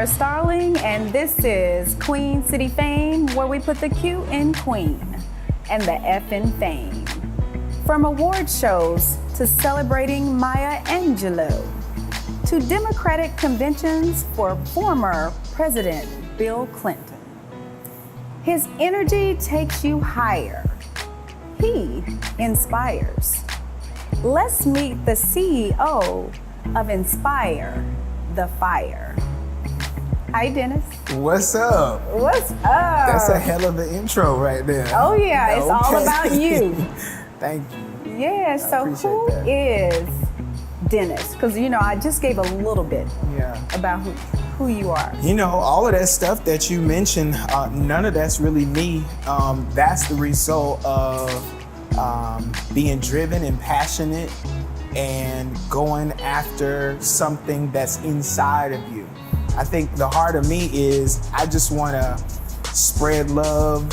are Starling, and this is Queen City Fame, where we put the Q in Queen and the F in Fame. From award shows to celebrating Maya Angelou, to Democratic conventions for former President Bill Clinton. His energy takes you higher. He inspires. Let's meet the CEO of Inspire the Fire. Hi, Dennis. What's up? What's up? That's a hell of an intro right there. Oh yeah, it's all about you. Thank you. Yeah, so who that. is Dennis? Because I just gave a little bit about who you are. All of that stuff that you mentioned, none of that's really me. That's the result of being driven and passionate and going after something that's inside of you. I think the heart of me is I just want to spread love,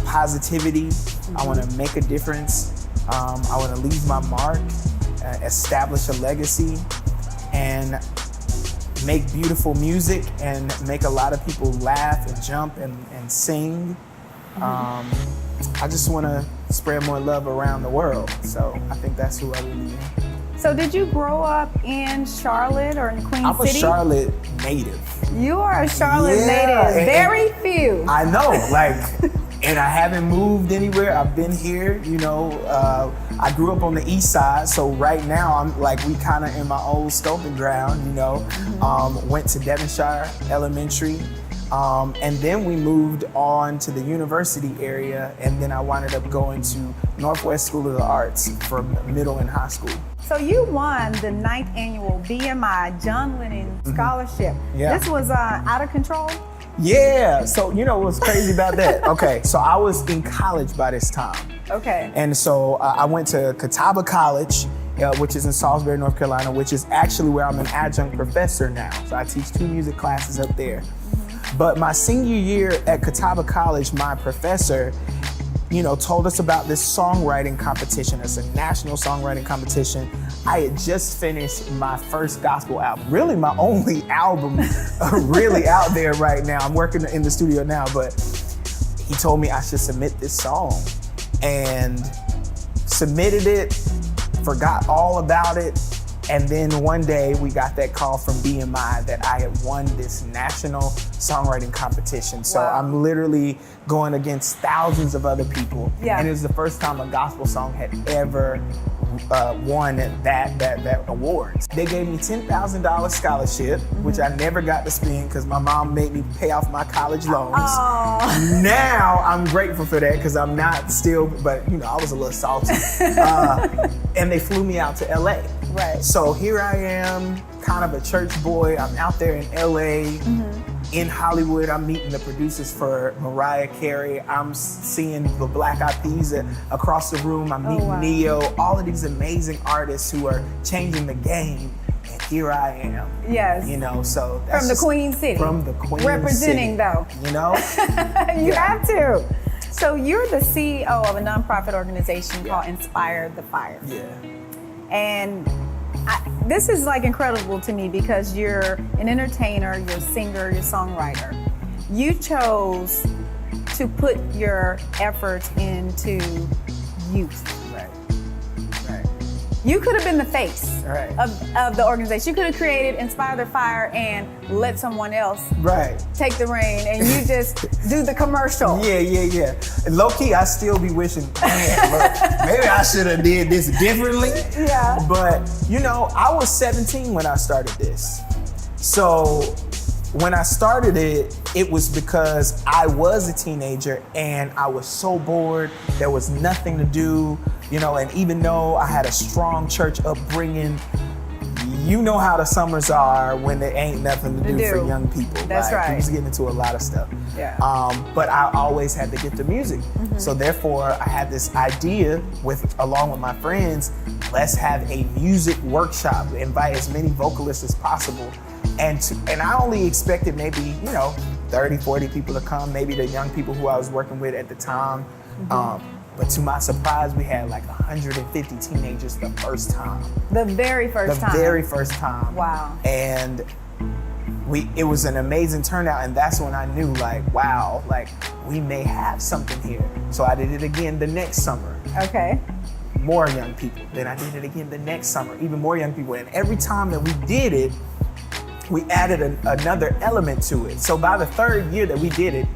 positivity. I want to make a difference. I want to leave my mark, establish a legacy, and make beautiful music and make a lot of people laugh and jump and sing. I just want to spread more love around the world. So I think that's who I really am. So did you grow up in Charlotte or in Queen City? I'm a Charlotte native. You are a Charlotte native. Very few. I know, and I haven't moved anywhere. I've been here, I grew up on the east side, so right now I'm we kind of in my old stomping ground, Went to Devonshire Elementary, and then we moved on to the university area, and then I wound up going to Northwest School of the Arts for middle and high school. So you won the 9th annual BMI John Lennon Scholarship. Yeah. This was out of control? Yeah, so what's crazy about that? Okay, so I was in college by this time. Okay. And so I went to Catawba College, which is in Salisbury, North Carolina, which is actually where I'm an adjunct professor now. So I teach 2 music classes up there. But my senior year at Catawba College, my professor, told us about this songwriting competition. It's a national songwriting competition. I had just finished my first gospel album, really my only album really out there right now. I'm working in the studio now, but he told me I should submit this song, and submitted it, forgot all about it. And then one day we got that call from BMI that I had won this national songwriting competition. So wow. I'm literally going against thousands of other people. Yeah. And it was the first time a gospel song had ever won that award. They gave me $10,000 scholarship, which I never got to spend because my mom made me pay off my college loans. Oh. Now I'm grateful for that because I'm not still, but I was a little salty. And they flew me out to LA. Right. So here I am, kind of a church boy. I'm out there in LA, in Hollywood. I'm meeting the producers for Mariah Carey. I'm seeing the Black Eyed Peas across the room. I'm meeting Neo, all of these amazing artists who are changing the game. And here I am. Yes. So that's from the Queen City. From the Queen Representing City. though. You have to. So you're the CEO of a nonprofit organization called Inspire the Fire. Yeah. And this is incredible to me because you're an entertainer, you're a singer, you're a songwriter. You chose to put your efforts into youth. Right. You could have been the face Right. of the organization. You could have created Inspire the Fire and let someone else take the reign, and you just do the commercial. Yeah. Low key, I still be wishing, man, look, maybe I should have did this differently. Yeah. But I was 17 when I started this. So when I started it, it was because I was a teenager and I was so bored. There was nothing to do, and even though I had a strong church upbringing, you know how the summers are when there ain't nothing to do for young people. That's right. People getting into a lot of stuff. Yeah. But I always had to get to music. So therefore, I had this idea along with my friends, let's have a music workshop, invite as many vocalists as possible. And I only expected maybe, 30, 40 people to come, maybe the young people who I was working with at the time. But to my surprise, we had 150 teenagers the first time. The very first time? The very first time. Wow. And it was an amazing turnout, and that's when I knew, like, wow, like, we may have something here. So I did it again the next summer. Okay. More young people. Then I did it again the next summer, even more young people. And every time that we did it, we added another element to it. So by the third year that we did it,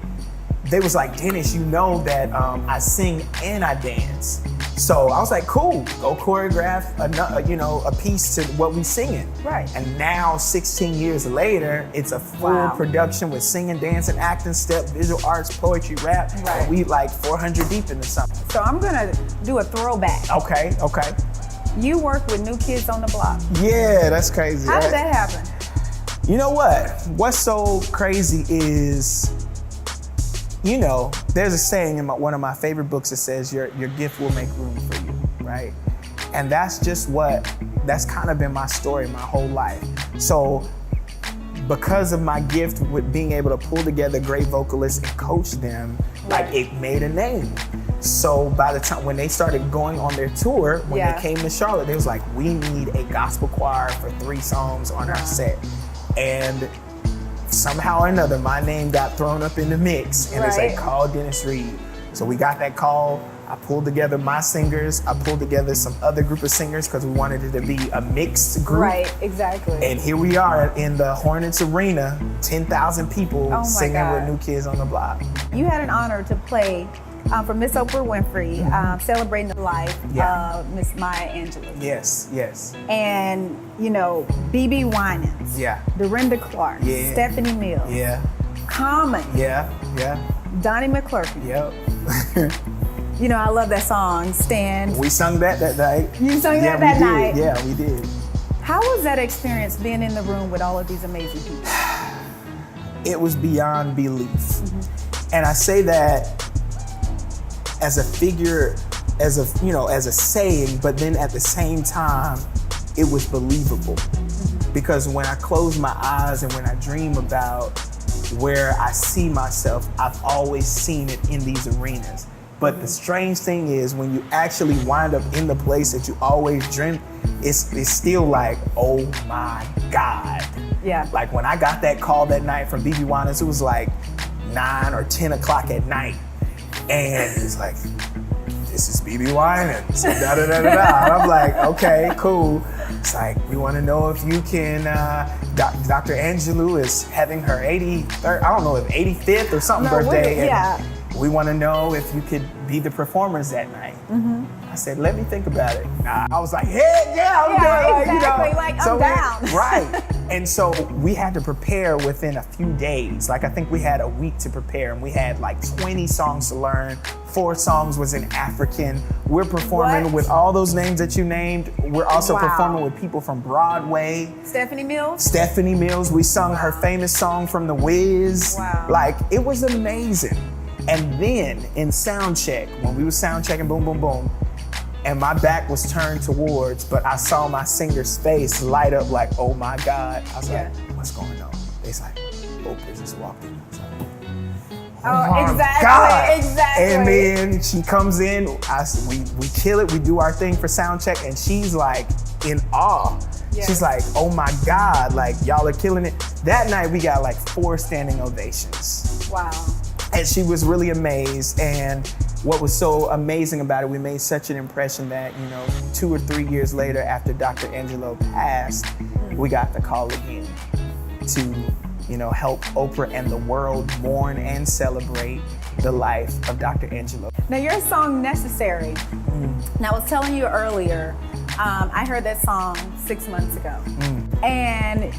they was like, Dennis, you know that I sing and I dance. So I was like, cool, go choreograph a piece to what we singing. Right. And now 16 years later, it's a full production with singing, dancing, acting, step, visual arts, poetry, rap. Right. And we like 400 deep into something. So I'm gonna do a throwback. Okay. You work with New Kids on the Block. Yeah, that's crazy. How did that happen? You know what? What's so crazy is, there's a saying in one of my favorite books that says your gift will make room for you, right? And that's kind of been my story my whole life. So because of my gift with being able to pull together great vocalists and coach them, like, it made a name. So by the time when they started going on their tour, when they came to Charlotte, they was like, we need a gospel choir for 3 songs on our set. And somehow or another, my name got thrown up in the mix, and it's like, call Dennis Reed. So we got that call. I pulled together my singers. I pulled together some other group of singers because we wanted it to be a mixed group. Right, exactly. And here we are in the Hornets Arena, 10,000 people singing with New Kids on the Block. You had an honor to play for Miss Oprah Winfrey, celebrating the life of Miss Maya Angelou. Yes. And, B.B. Winans. Yeah. Dorinda Clark. Yeah. Stephanie Mills. Yeah. Common. Yeah. Donnie McClurkin. Yep. I love that song, Stand. We sung that night. You sung that night? Yeah, we did. How was that experience being in the room with all of these amazing people? It was beyond belief. And I say that as a figure, as a saying, but then at the same time, it was believable. Because when I close my eyes and when I dream about where I see myself, I've always seen it in these arenas. But the strange thing is, when you actually wind up in the place that you always dreamt, it's still like, oh my God. Yeah. Like when I got that call that night from B.B. Winans, it was like 9 or 10 o'clock at night. And it's like, this is B.B. Winans, da-da-da-da-da. And I'm like, okay, cool. It's like, we want to know if you can, Dr. Angelou is having her 83rd, I don't know, if 85th or something birthday. We want to know if you could be the performers that night. I said, let me think about it. I was like, hey, yeah, I'm good. Exactly. I'm down. Right. And so we had to prepare within a few days. Like, I think we had a week to prepare, and we had like 20 songs to learn. 4 songs was in African. We're performing with all those names that you named. We're also performing with people from Broadway. Stephanie Mills. We sung her famous song from The Wiz. Wow. Like, it was amazing. And then in sound check, when we were sound checking, boom, boom, boom, and my back was turned towards, but I saw my singer's face light up like, oh my God. I was like, what's going on? It's like, Oprah just walked in. I was like, oh exactly. God. Exactly. And then she comes in, we kill it, we do our thing for sound check, and she's like in awe. Yeah. She's like, oh my God, like y'all are killing it. That night we got like 4 standing ovations. Wow. And she was really amazed. And what was so amazing about it, we made such an impression that, 2 or 3 years later, after Dr. Angelou passed, we got the call again to, help Oprah and the world mourn and celebrate the life of Dr. Angelou. Now, your song, Necessary. Now, I was telling you earlier, I heard that song 6 months ago. And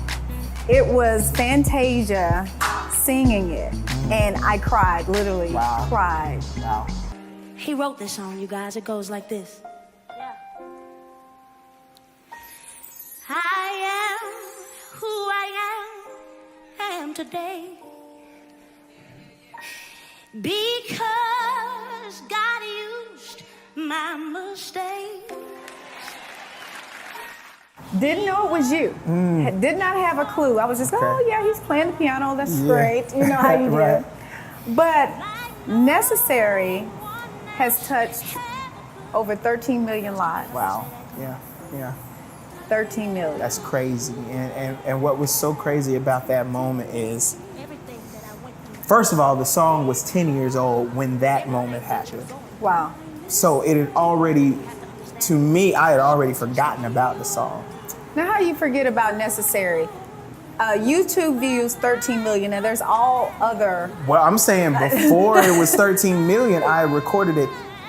it was Fantasia singing it. And I cried, literally cried. Wow. He wrote this song, you guys. It goes like this. Yeah. I am who I am today because God used my mistakes. Didn't know it was you. Did not have a clue. I was just, oh yeah, he's playing the piano. That's great. You know how you do. But Necessary has touched over 13 million lives. Wow. Yeah. 13 million. That's crazy. And what was so crazy about that moment is, first of all, the song was 10 years old when that moment happened. Wow. So it had already, to me, I had already forgotten about the song. Now, how you forget about Necessary? YouTube views 13 million, and there's all other. Well, I'm saying before it was 13 million, I recorded it,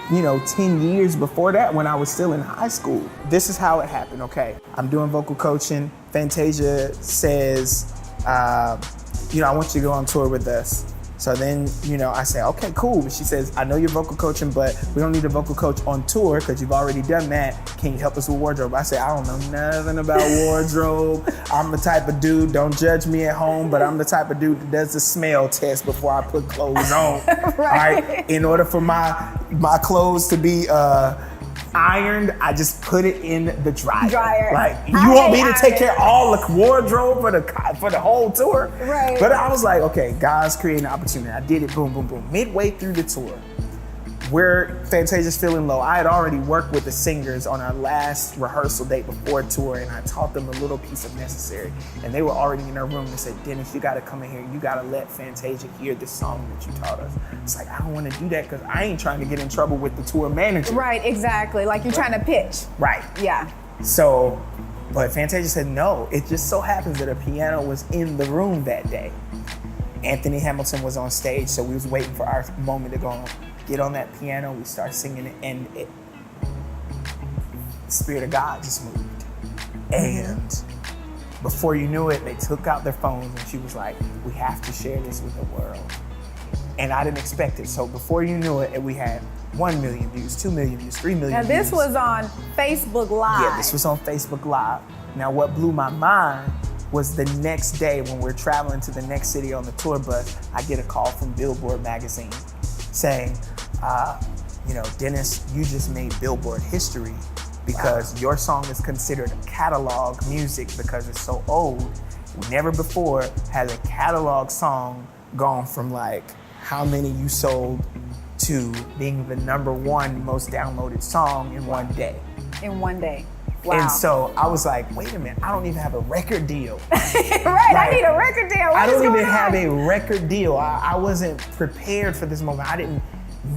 10 years before that when I was still in high school. This is how it happened, okay? I'm doing vocal coaching. Fantasia says, I want you to go on tour with us. So then, I say, okay, cool. But she says, I know you're vocal coaching, but we don't need a vocal coach on tour because you've already done that. Can you help us with wardrobe? I say, I don't know nothing about wardrobe. I'm the type of dude, don't judge me at home, but I'm the type of dude that does the smell test before I put clothes on. Right. All right? In order for my clothes to be ironed, I just put it in the dryer. Like, you want me to take care of all the wardrobe for the whole tour? Right. But I was like, okay, God's creating an opportunity. I did it, boom, boom, boom. Midway through the tour, where Fantasia's feeling low, I had already worked with the singers on our last rehearsal date before tour, and I taught them a little piece of Necessary. And they were already in their room and said, Dennis, you gotta come in here. You gotta let Fantasia hear this song that you taught us. It's like, I don't wanna do that because I ain't trying to get in trouble with the tour manager. Right, exactly. Like you're trying to pitch. Right. Yeah. So, but Fantasia said no. It just so happens that a piano was in the room that day. Anthony Hamilton was on stage, so we was waiting for our moment to go on. Get on that piano, we start singing it, and the Spirit of God just moved. And before you knew it, they took out their phones, and she was like, we have to share this with the world. And I didn't expect it. So before you knew it, we had 1 million views, 2 million views, 3 million Now views. this was on Facebook Live. Yeah, this was on Facebook Live. Now what blew my mind was the next day when we're traveling to the next city on the tour bus, I get a call from Billboard magazine saying, Dennis, you just made Billboard history because your song is considered catalog music because it's so old. Never before has a catalog song gone from like how many you sold to being the #1 most downloaded song in one day. In one day. Wow. And so I was like, wait a minute, I don't even have a record deal. Right, I need a record deal. I don't even have a record deal. I wasn't prepared for this moment. I didn't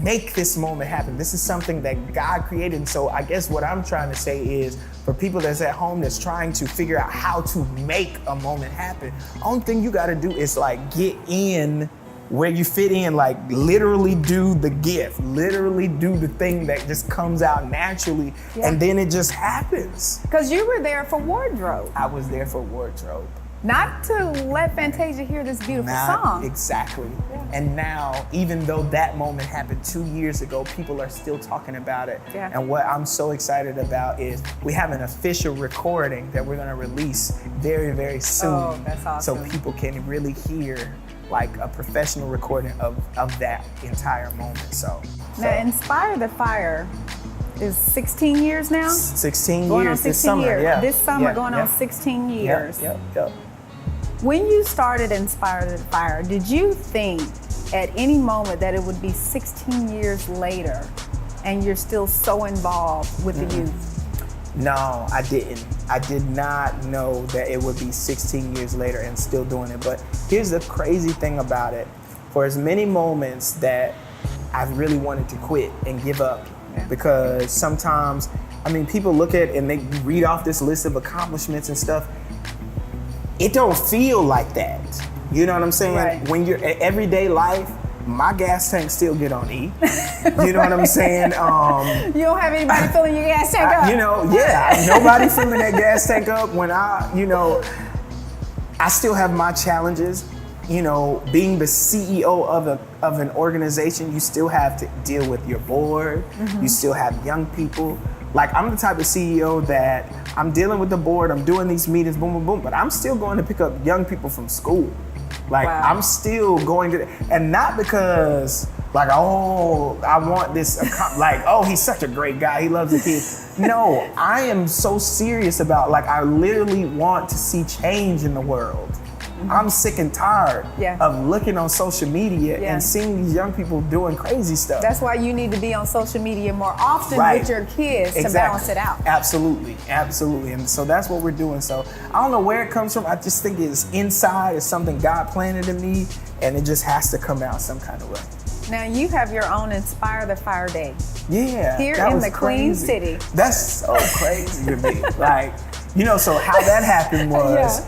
make this moment happen. This is something that God created. And so I guess what I'm trying to say is for people that's at home that's trying to figure out how to make a moment happen, only thing you got to do is like get in where you fit in, like literally do the gift, literally do the thing that just comes out naturally, and then it just happens. Because you were there for wardrobe. I was there for wardrobe. Not to let Fantasia hear this beautiful Not song. exactly. And now, even though that moment happened 2 years ago, people are still talking about it. Yeah. And what I'm so excited about is we have an official recording that we're gonna release very, very soon. Oh, that's awesome. So people can really hear like a professional recording of that entire moment. So Now, Inspire the Fire is 16 years now? 16 Going on years 16 this summer. years. Yeah. This summer Yeah, going yeah. on 16 years. Yep. When you started Inspire the Fire, did you think at any moment that it would be 16 years later and you're still so involved with the youth? No, I didn't. I did not know that it would be 16 years later and still doing it. But here's the crazy thing about it. For as many moments that I've really wanted to quit and give up, because sometimes, people look at it and they read off this list of accomplishments and stuff. It don't feel like that. You know what I'm saying? Right. When you're in everyday life, my gas tank still get on E. You know what I'm saying? You don't have anybody filling your gas tank up? Nobody filling that gas tank up when I still have my challenges. Being the CEO of an organization, you still have to deal with your board. You still have young people. Like, I'm the type of CEO that I'm dealing with the board, I'm doing these meetings, boom, boom, boom, but I'm still going to pick up young people from school. Like, Wow. I'm still going to, and not because, like, oh, I want this, like, oh, he's such a great guy, he loves the kids. No, I am so serious about, like, I literally want to see change in the world. I'm sick and tired Yeah. of looking on social media Yeah. and seeing these young people doing crazy stuff. That's why you need to be on social media more often Right. with your kids to Exactly. balance it out. Absolutely, absolutely. And so that's what we're doing. So I don't know where it comes from. I just think it's inside. It's something God planted in me, and it just has to come out some kind of way. Now you have your own Inspire the Fire Day. Yeah. Here that in was the Queen crazy. City. That's so crazy to me. Like, so how that happened was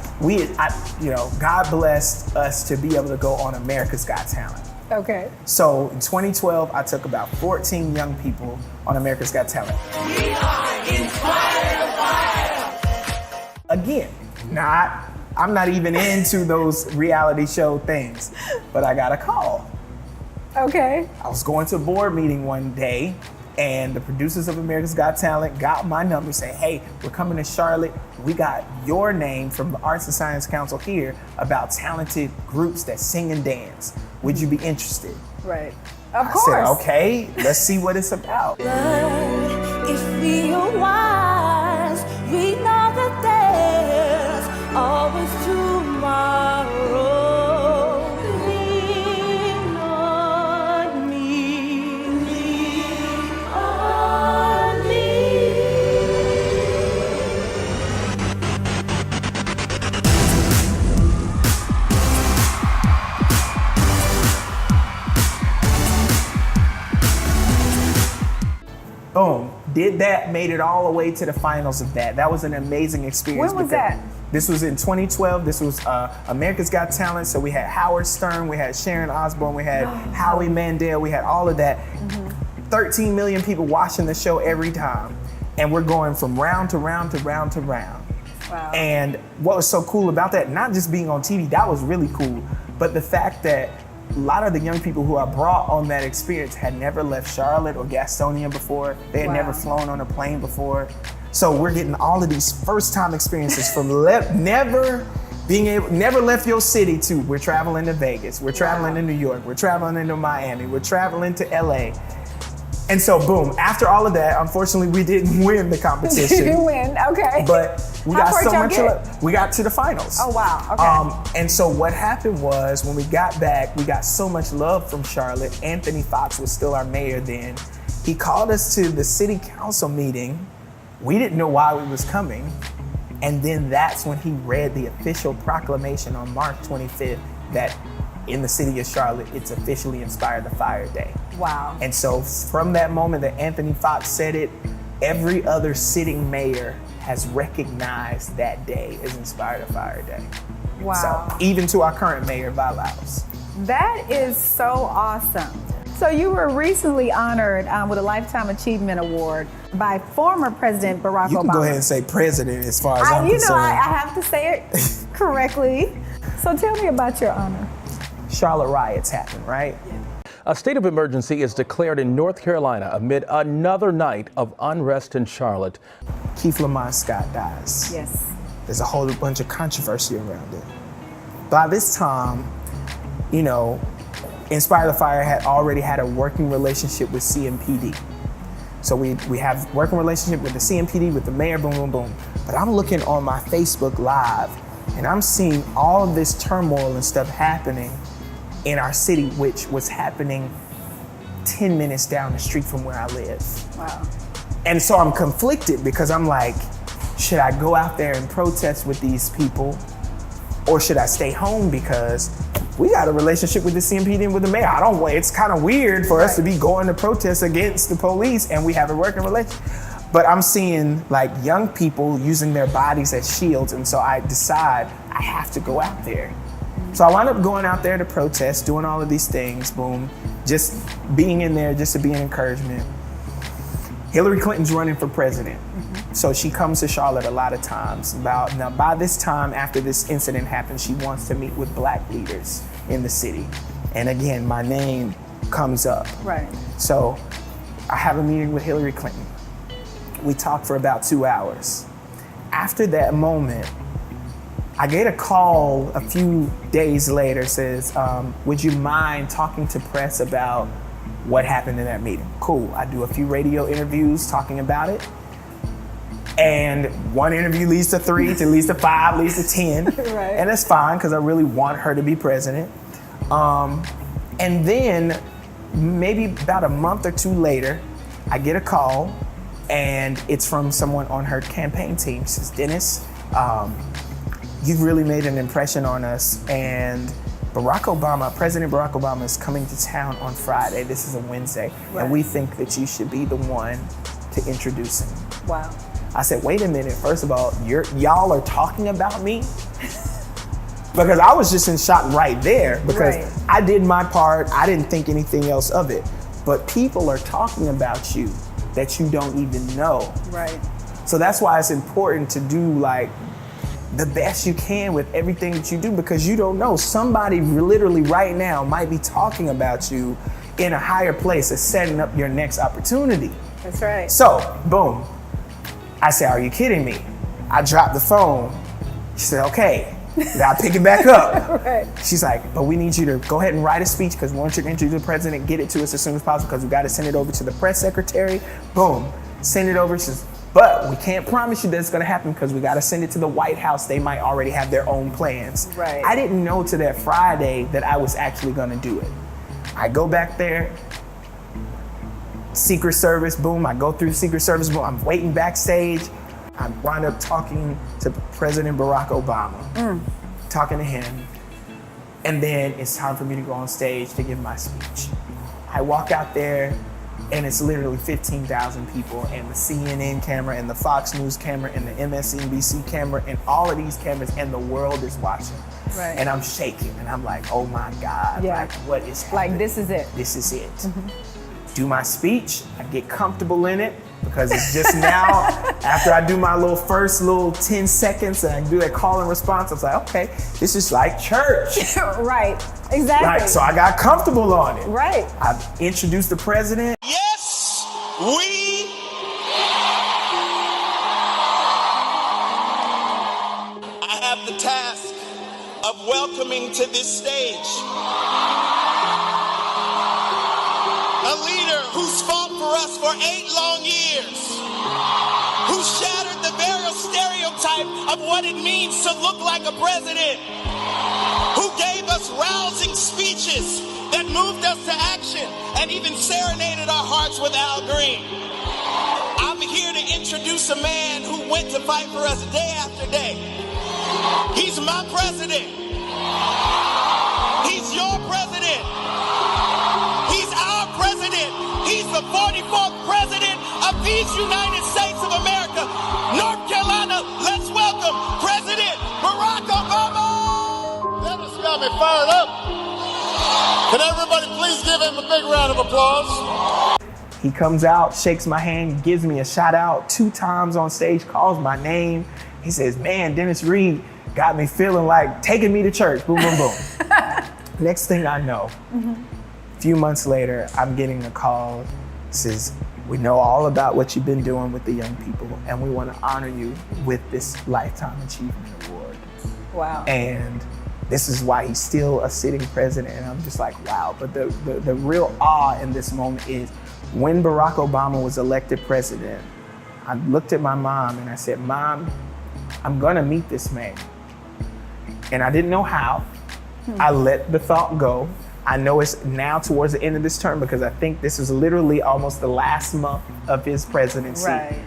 God blessed us to be able to go on America's Got Talent. Okay. So in 2012, I took about 14 young people on America's Got Talent. We are Inspire the Fire. Again, I'm not even into those reality show things, but I got a call. Okay. I was going to a board meeting one day, and the producers of America's Got Talent got my number, saying, hey, we're coming to Charlotte. We got your name from the Arts and Science Council here about talented groups that sing and dance. Would you be interested? Right. Of I course. said, okay, let's see what it's about. But if we are wise, we know that there's always tomorrow. Lean on me, lean on me. Boom. Did that, made it all the way to the finals of that. That was an amazing experience. When was because that? This was in 2012. This was America's Got Talent. So we had Howard Stern, we had Sharon Osbourne, we had Howie Mandel, we had all of that. 13 million people watching the show every time. And we're going from round to round to round to round. Wow. And what was so cool about that, not just being on TV, that was really cool, but the fact that a lot of the young people who I brought on that experience had never left Charlotte or Gastonia before. They had Wow. never flown on a plane before. So we're getting all of these first-time experiences from never left your city to we're traveling to Vegas, we're traveling to New York, we're traveling into Miami, we're traveling to LA. And so boom, after all of that, unfortunately we didn't win the competition. You didn't win. Okay. But we How got far so y'all much get? love. We got to the finals. Oh, wow. Okay. And so what happened was when we got back, we got so much love from Charlotte. Anthony Fox was still our mayor then. He called us to the city council meeting. We didn't know why we was coming. And then that's when he read the official proclamation on March 25th that in the city of Charlotte, it's officially Inspire the Fire Day. Wow. And so from that moment that Anthony Fox said it, every other sitting mayor has recognized that day as Inspire the Fire Day. Wow. So even to our current mayor, Valaus. That is so awesome. So you were recently honored with a Lifetime Achievement Award by former President Barack Obama. You can go ahead and say president as far as I'm concerned. I have to say it correctly. So tell me about your honor. Charlotte riots happened, right? A state of emergency is declared in North Carolina amid another night of unrest in Charlotte. Keith Lamont Scott dies. Yes. There's a whole bunch of controversy around it. By this time, Inspire the Fire had already had a working relationship with CMPD. So we have working relationship with the CMPD, with the mayor, boom, boom, boom. But I'm looking on my Facebook Live and I'm seeing all of this turmoil and stuff happening in our city, which was happening 10 minutes down the street from where I live. Wow. And so I'm conflicted because I'm like, should I go out there and protest with these people or should I stay home because we got a relationship with the CMPD and with the mayor. It's kind of weird for us to be going to protest against the police and we have a working relationship. But I'm seeing like young people using their bodies as shields. And so I decide I have to go out there. So I wound up going out there to protest, doing all of these things, boom, just being in there just to be an encouragement. Hillary Clinton's running for president. So she comes to Charlotte a lot of times. Now by this time, after this incident happened, she wants to meet with Black leaders in the city. And again, my name comes up. Right. So I have a meeting with Hillary Clinton. We talk for about 2 hours. After that moment, I get a call a few days later, says, would you mind talking to press about what happened in that meeting? Cool, I do a few radio interviews talking about it. And one interview leads to 3, to leads to 5, leads to 10. Right. And that's fine because I really want her to be president. And then maybe about a month or 2 later, I get a call and it's from someone on her campaign team. She says, Dennis, you've really made an impression on us, and President Barack Obama is coming to town on Friday. This is a Wednesday, right. and we think that you should be the one to introduce him. Wow. I said, wait a minute, first of all, y'all are talking about me? Because I was just in shock right there because right. I did my part, I didn't think anything else of it. But people are talking about you that you don't even know. Right. So that's why it's important to do like the best you can with everything that you do, because you don't know. Somebody literally right now might be talking about you in a higher place as setting up your next opportunity. That's right. So, boom. I said, are you kidding me? I dropped the phone. She said, okay. Gotta pick it back up. Right. She's like, but we need you to go ahead and write a speech because we want you to introduce the president, get it to us as soon as possible because we got to send it over to the press secretary. Boom. Send it over. She says, but we can't promise you that it's going to happen because we got to send it to the White House. They might already have their own plans. Right. I didn't know to that Friday that I was actually going to do it. I go back there. Secret Service, boom. I go through Secret Service, boom. I'm waiting backstage. I wind up talking to President Barack Obama, talking to him. And then it's time for me to go on stage to give my speech. I walk out there and it's literally 15,000 people and the CNN camera and the Fox News camera and the MSNBC camera and all of these cameras and the world is watching. Right. And I'm shaking and I'm like, oh my God, Yeah. like what is happening? Like, this is it. This is it. Do my speech, I get comfortable in it because it's just now, after I do my first 10 seconds and I do that call and response, I was like, okay, this is like church. Right. Exactly. Right, so I got comfortable on it. Right. I introduced the president. Yes, we I have the task of welcoming to this stage a leader who's fought for us for 8 long years, who shattered the very stereotype of what it means to look like a president, who gave us rousing speeches that moved us to action and even serenaded our hearts with Al Green. I'm here to introduce a man who went to fight for us day after day. He's my president. He's your president. He's our president. He's the 44th president of these United States of America. North Carolina, let's welcome President Barack Obama. Dennis got me fired up. Can everybody please give him a big round of applause? He comes out, shakes my hand, gives me a shout out 2 times on stage, calls my name. He says, man, Dennis Reed got me feeling like taking me to church. Boom, boom, boom. Next thing I know, a few months later, I'm getting a call. It says, we know all about what you've been doing with the young people, and we want to honor you with this Lifetime Achievement Award. Wow. And this is why he's still a sitting president. And I'm just like, wow. But the real awe in this moment is when Barack Obama was elected president, I looked at my mom and I said, Mom, I'm gonna meet this man. And I didn't know how. I let the thought go. I know it's now towards the end of this term because I think this is literally almost the last month of his presidency. Right.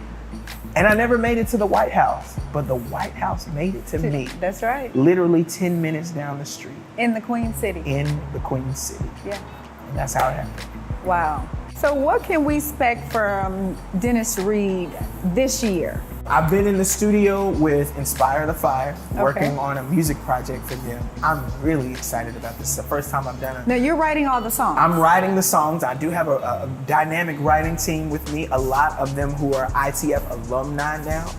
And I never made it to the White House, but the White House made it to me. That's right. Literally 10 minutes down the street. In the Queen City. In the Queen City. Yeah. And that's how it happened. Wow. So what can we expect from Dennis Reed this year? I've been in the studio with Inspire the Fire, working on a music project for them. I'm really excited about this. It's the first time I've done it. Now you're writing all the songs. I'm writing the songs. I do have a dynamic writing team with me, a lot of them who are ITF alumni now,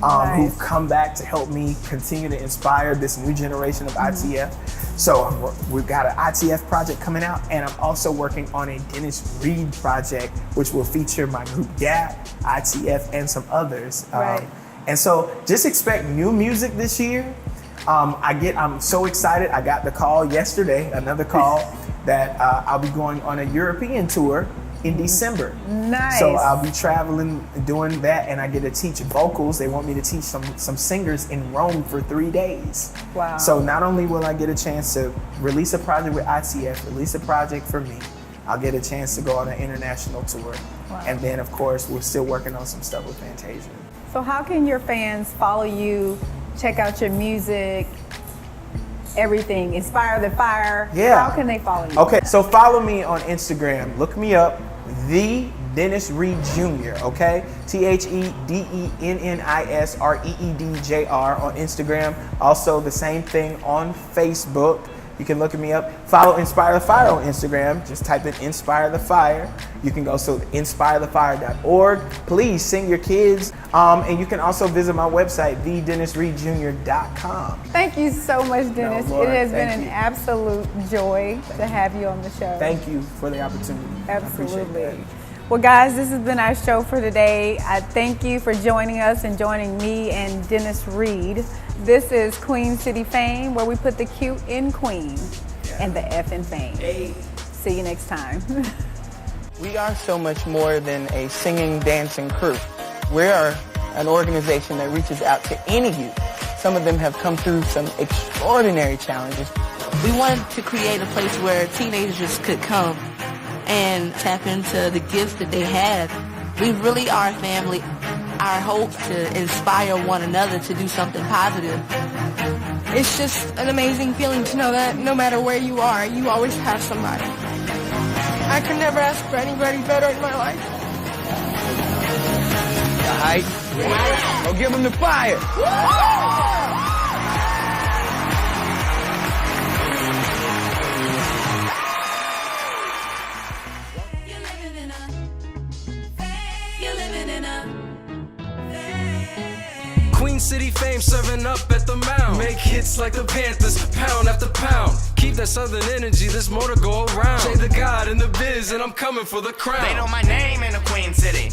Nice. who've come back to help me continue to inspire this new generation of ITF. So we've got an ITF project coming out, and I'm also working on a Dennis Reed project, which will feature my group Gap, ITF, and some others. Right. And so just expect new music this year. I'm so excited. I got the call yesterday, another call, that I'll be going on a European tour in December. Nice. So I'll be traveling doing that, and I get to teach vocals. They want me to teach some singers in Rome for 3 days. Wow. So not only will I get a chance to release a project with ITF, release a project for me, I'll get a chance to go on an international tour. Wow. And then, of course, we're still working on some stuff with Fantasia. So how can your fans follow you, check out your music, everything, Inspire the Fire? Yeah. How can they follow you? Okay, so follow me on Instagram. Look me up, The Dennis Reed Jr., okay? TheDennisReedJr on Instagram. Also, the same thing on Facebook. You can look me up. Follow Inspire the Fire on Instagram. Just type in Inspire the Fire. You can go to inspirethefire.org. Please sing your kids. And you can also visit my website, thedennisreedjr.com. Thank you so much, Dennis. Lord, it has been thank an you. absolute joy to have you on the show. Thank you for the opportunity. I appreciate Absolutely. that. Well, guys, this has been our show for today. I thank you for joining us and joining me and Dennis Reed. This is Queen City Fame, where we put the Q in Queen and the F in Fame. See you next time. We are so much more than a singing, dancing crew. We are an organization that reaches out to any youth. Some of them have come through some extraordinary challenges. We wanted to create a place where teenagers could come and tap into the gifts that they have. We really are family. Our hope to inspire one another to do something positive. It's just an amazing feeling to know that no matter where you are, you always have somebody. I could never ask for anybody better in my life. The hype. Go give them the fire. Queen City Fame serving up at the Mound. Make hits like the Panthers, pound after pound. Keep that southern energy, there's more to go around. Jay the God in the biz, and I'm coming for the crown. They know my name in the Queen City.